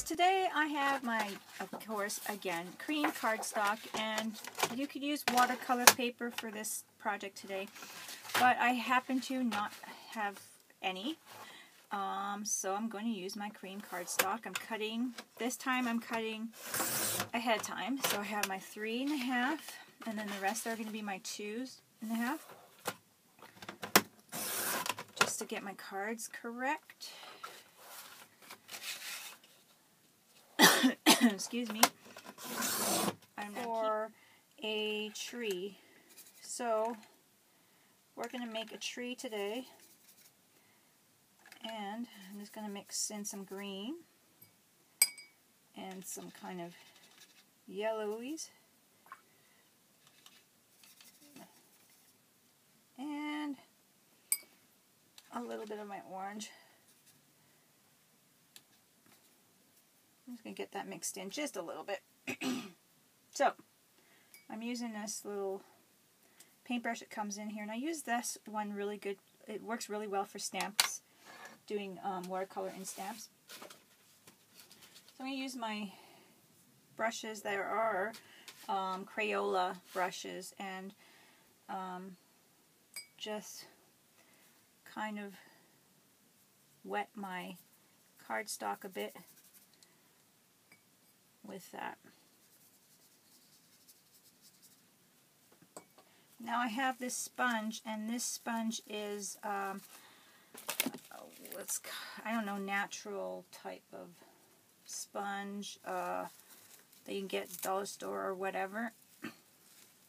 friends, today I have my, of course, again, cream cardstock, and you could use watercolor paper for this project today, but I happen to not have any, so I'm going to use my cream cardstock. I'm cutting, this time I'm cutting ahead of time, so I have my 3.5, and then the rest are going to be my 2.5, just to get my cards correct. Excuse me. I'm for a tree. So we're going to make a tree today, and I'm just going to mix in some green and some kind of yellowies and a little bit of my orange. I'm just going to get that mixed in just a little bit. So, I'm using this little paintbrush that comes in here, and I use this one really good. It works really well for stamps, doing watercolor in stamps. So I'm going to use my brushes. There are Crayola brushes, and just kind of wet my cardstock a bit with that. Now I have this sponge, and this sponge is I don't know, natural type of sponge that you can get at the dollar store or whatever.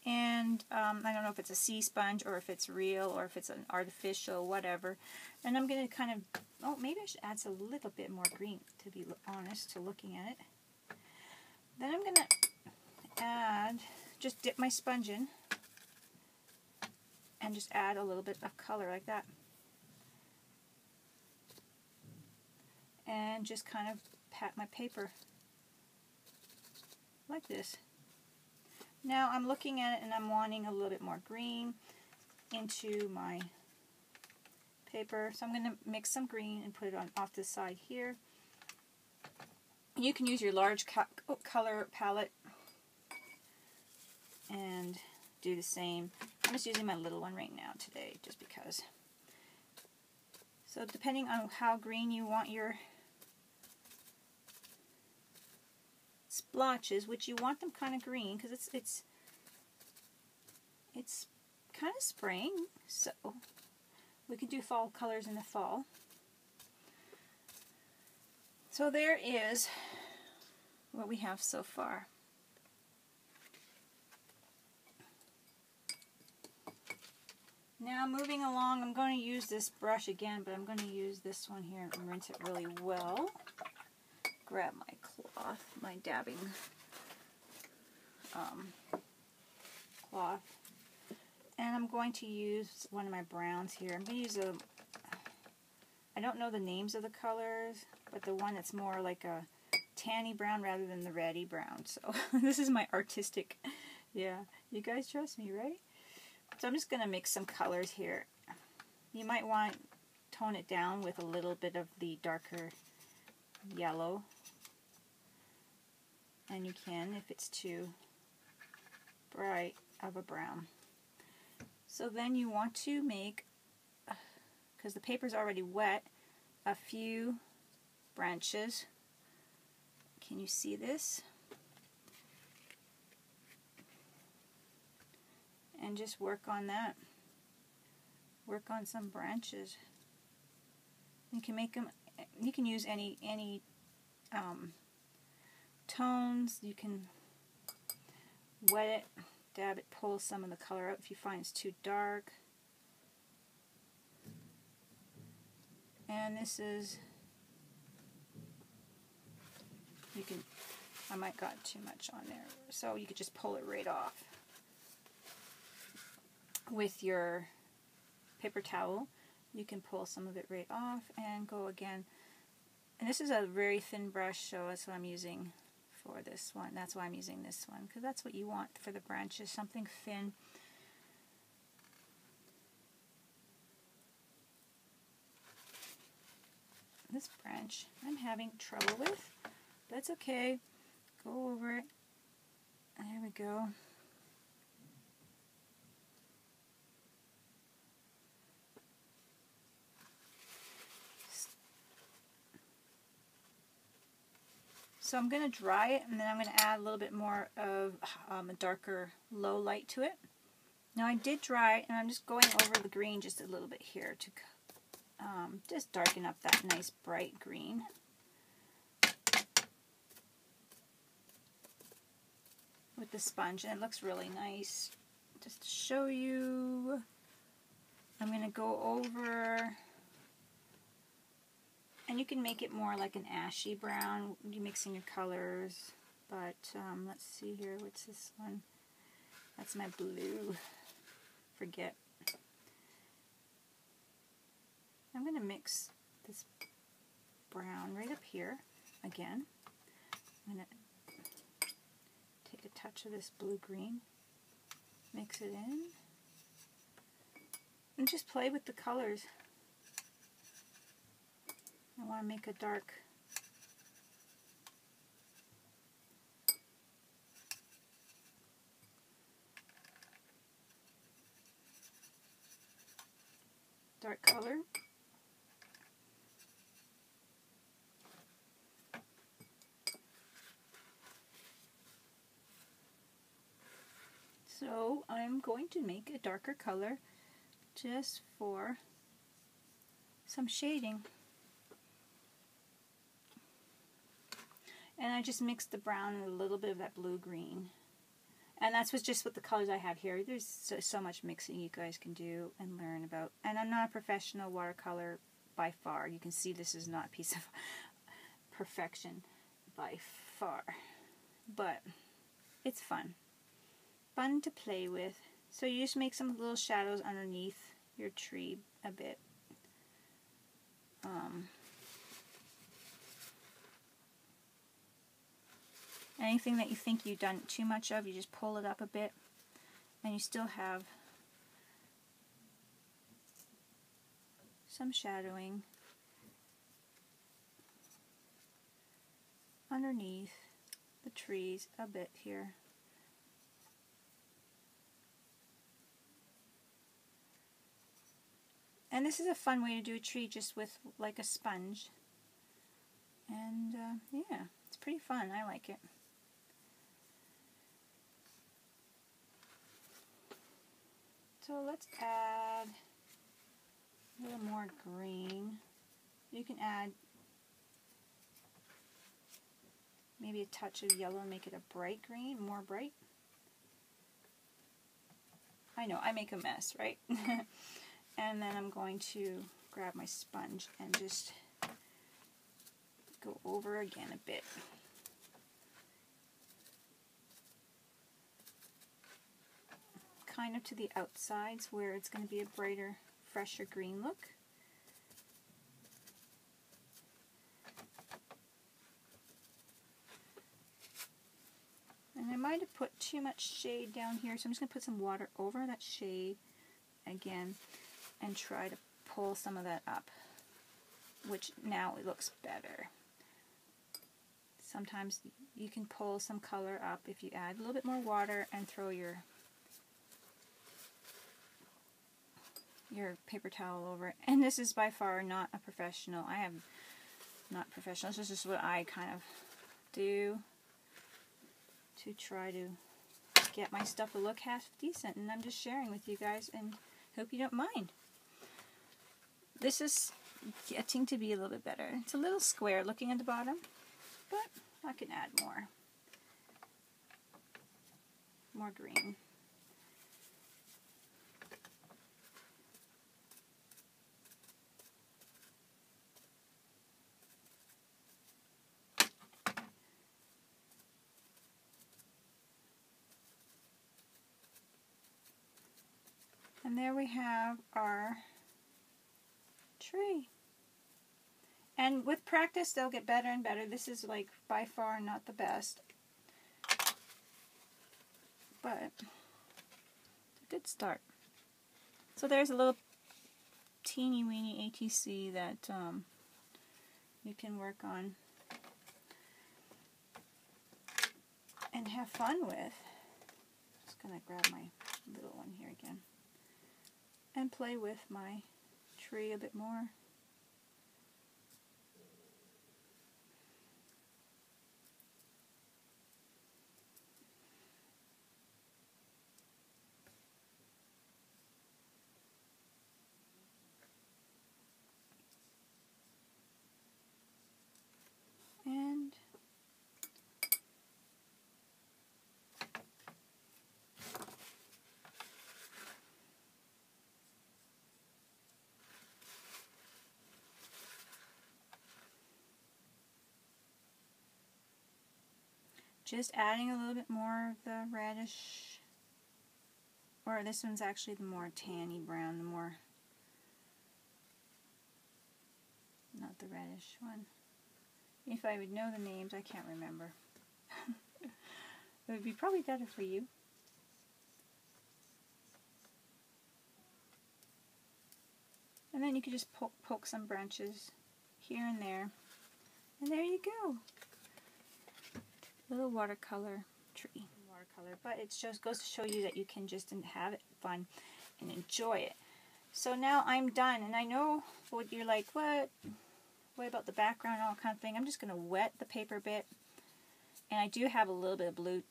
And I don't know if it's a sea sponge or if it's real or if it's an artificial, whatever. And I'm going to kind of, oh, maybe I should add a little bit more green, to be honest, to looking at it. Then I'm going to add, just dip my sponge in and just add a little bit of color like that. And just kind of pat my paper like this. Now I'm looking at it and I'm wanting a little bit more green into my paper. So I'm going to mix some green and put it on off the side here. You can use your large color palette and do the same. I'm just using my little one right now today, just because. So depending on how green you want your splotches, which you want them kind of green, because it's kind of spring, so we can do fall colors in the fall. So there is what we have so far. Now moving along, I'm going to use this brush again, but I'm going to use this one here and rinse it really well. Grab my cloth, my dabbing cloth, and I'm going to use one of my browns here. I'm going to use I don't know the names of the colors, but the one that's more like a tanny brown rather than the reddy brown. So this is my artistic, yeah, you guys trust me, right? So I'm just going to mix some colors here. You might want to tone it down with a little bit of the darker yellow, and you can if it's too bright of a brown. So then you want to make, because the paper's already wet, a few branches. Can you see this? And just work on that. Work on some branches. You can make them, you can use any tones. You can wet it, dab it, pull some of the color out if you find it's too dark. And this is, you can, I might got too much on there, so you could just pull it right off with your paper towel. You can pull some of it right off and go again. And this is a very thin brush, so that's what I'm using for this one. That's why I'm using this one, because that's what you want for the branches, something thin. This branch I'm having trouble with, That's okay. Go over it. There we go. So I'm going to dry it, and then I'm going to add a little bit more of a darker low light to it. Now I did dry it, and I'm just going over the green just a little bit here to just darken up that nice bright green. With the sponge, and it looks really nice. Just to show you, I'm going to go over, and you can make it more like an ashy brown, you mixing your colors, but let's see here, what's this one? That's my blue. Forget. I'm going to mix this brown right up here again. I'm going to take a touch of this blue-green, mix it in, and just play with the colors. I want to make a dark color. So I'm going to make a darker color just for some shading. And I just mixed the brown and a little bit of that blue-green. And that's just what the colors I have here. There's so much mixing you guys can do and learn about. And I'm not a professional watercolor by far. You can see this is not a piece of perfection by far. But it's fun. Fun to play with. So you just make some little shadows underneath your tree a bit. Anything that you think you've done too much of, you just pull it up a bit, and you still have some shadowing underneath the trees a bit here. And this is a fun way to do a tree, just with like a sponge. And yeah, it's pretty fun. I like it. So let's add a little more green. You can add maybe a touch of yellow and make it a bright green, more bright. I know, I make a mess, right? And then I'm going to grab my sponge and just go over again a bit. Kind of to the outsides where it's going to be a brighter, fresher green look. And I might have put too much shade down here, so I'm just going to put some water over that shade again and try to pull some of that up, which now it looks better. Sometimes you can pull some color up if you add a little bit more water and throw your paper towel over it. And this is by far not a professional. I am not professional. This is just what I kind of do to try to get my stuff to look half decent, and I'm just sharing with you guys and hope you don't mind. This is getting to be a little bit better. It's a little square looking at the bottom, but I can add more green. And there we have our tree. And with practice, they'll get better and better. This is like by far not the best, but it's a good start. So there's a little teeny weeny ATC that you can work on. have fun with. Just going to grab my little one here again and play with my tree a bit more. And just adding a little bit more of the reddish, or this one's actually the more tanny brown, the more, not the reddish one. If I would know the names, I can't remember. It would be probably better for you. And then you could just poke some branches here and there. And there you go. Little watercolor tree. Watercolor, but it just goes to show you that you can just have it fun and enjoy it. So now I'm done, and I know what you're like, what about the background and all kind of thing. I'm just going to wet the paper a bit, and I do have a little bit of blue.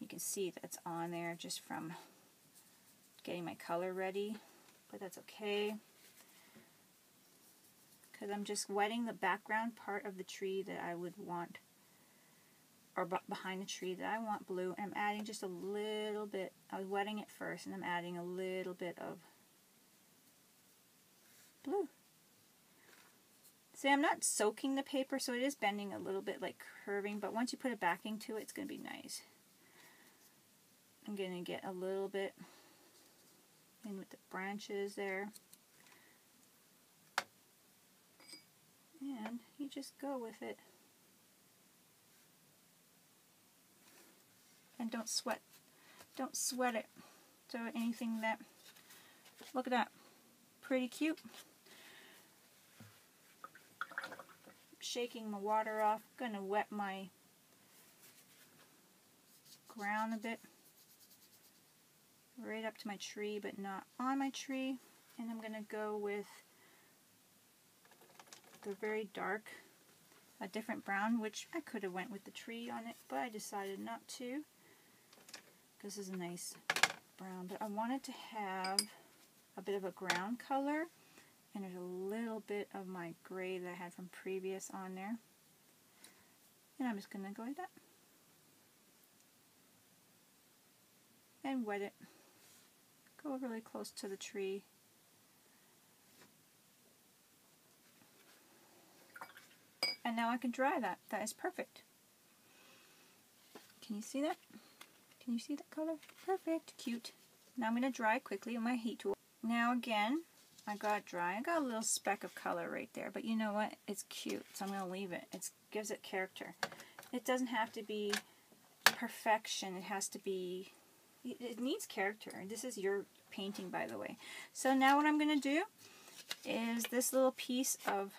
You can see that's on there just from getting my color ready, but that's okay, because I'm just wetting the background part of the tree that I would want, or behind the tree that I want blue. I'm adding just a little bit. I was wetting it first, and I'm adding a little bit of blue. See, I'm not soaking the paper, so it is bending a little bit, like curving, but once you put a backing to it, it's going to be nice. I'm going to get a little bit in with the branches there. And you just go with it. And don't sweat it. So anything that, look at that, pretty cute. Shaking my water off, gonna wet my ground a bit, right up to my tree, but not on my tree. And I'm gonna go with the very dark, a different brown, which I could have went with the tree on it, but I decided not to, because this is a nice brown. But I wanted to have a bit of a ground color, and there's a little bit of my gray that I had from previous on there. And I'm just going to go like that. And wet it. Go really close to the tree. And now I can dry that. That is perfect. Can you see that? Can you see that color? Perfect. Cute. Now I'm going to dry quickly with my heat tool. Now again, I got it dry. I got a little speck of color right there, but you know what? It's cute, so I'm going to leave it. It gives it character. It doesn't have to be perfection. It has to be, it needs character. This is your painting, by the way. So now what I'm going to do is this little piece of,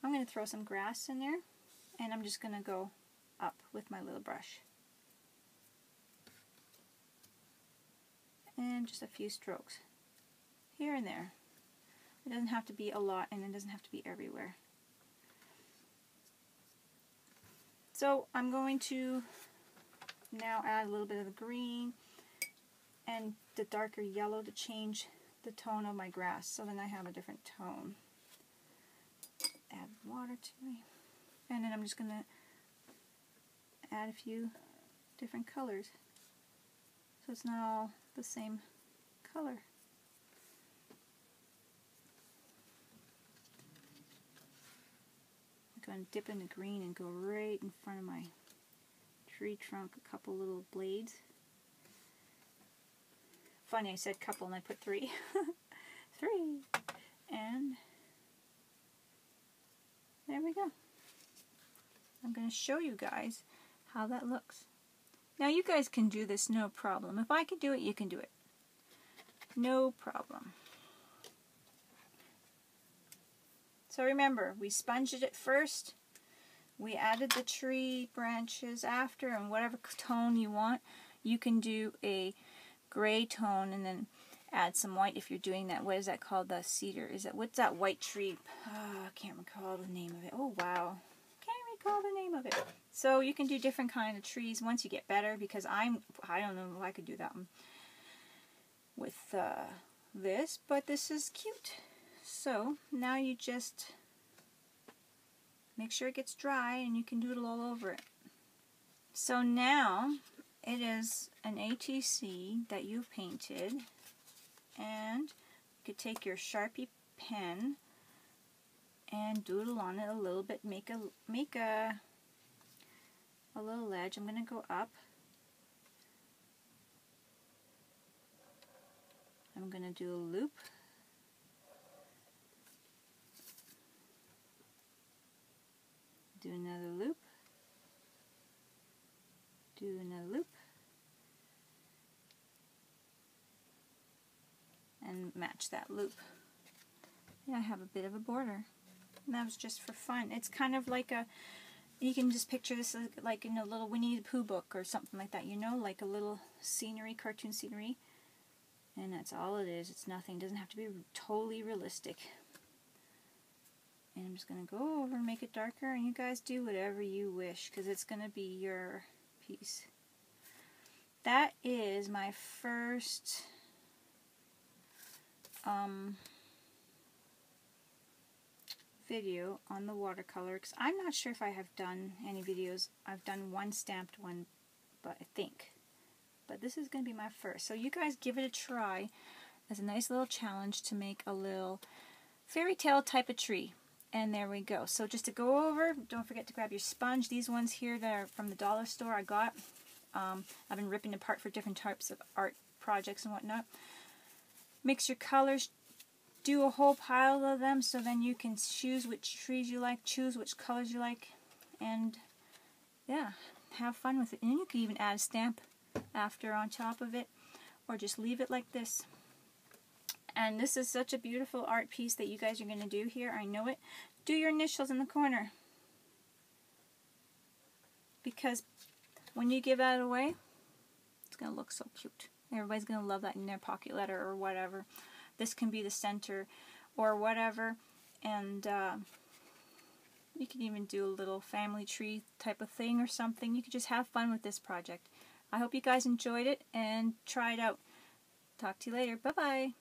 I'm going to throw some grass in there, and I'm just going to go up with my little brush. And just a few strokes here and there. It doesn't have to be a lot, and it doesn't have to be everywhere. So I'm going to now add a little bit of the green and the darker yellow to change the tone of my grass, so then I have a different tone. Add water to me, and then I'm just going to add a few different colors, so it's not all the same color. I'm going to dip in the green and go right in front of my tree trunk, a couple little blades. Funny, I said couple and I put three. Three. And there we go. I'm going to show you guys how that looks. Now you guys can do this no problem. If I can do it, you can do it. No problem. So remember, we sponged it first, we added the tree branches after, and whatever tone you want. You can do a gray tone and then add some white if you're doing that. What is that called? The cedar. What's that white tree? I can't recall the name of it. Oh wow. Can't recall the name of it. So you can do different kind of trees once you get better, because I don't know if I could do that one with this, but this is cute. So now you just make sure it gets dry and you can doodle all over it. So now it is an ATC that you've painted, and you could take your Sharpy pen and doodle on it a little bit, make a little ledge. I'm going to go up. I'm going to do a loop. Do another loop. Do another loop. And match that loop. And I have a bit of a border. And that was just for fun. It's kind of like you can just picture this like in a little Winnie the Pooh book or something like that, you know, like a little scenery, cartoon scenery. And that's all it is. It's nothing. It doesn't have to be totally realistic. And I'm just going to go over and make it darker, and you guys do whatever you wish, because it's going to be your piece. That is my first video on the watercolor, because I'm not sure if I have done any videos. I've done one stamped one, but I think. But this is going to be my first. So you guys give it a try as a nice little challenge to make a little fairy tale type of tree. And there we go. So just to go over, don't forget to grab your sponge. These ones here that are from the dollar store I got. I've been ripping apart for different types of art projects and whatnot. Mix your colors. Do a whole pile of them, so then you can choose which trees you like, choose which colors you like, and yeah, have fun with it. And you can even add a stamp after on top of it, or just leave it like this. And this is such a beautiful art piece that you guys are going to do here. I know it. Do your initials in the corner, because when you give that away, it's going to look so cute. Everybody's going to love that in their pocket letter or whatever. This can be the center or whatever. And you can even do a little family tree type of thing or something. You can just have fun with this project. I hope you guys enjoyed it and try it out. Talk to you later. Bye-bye.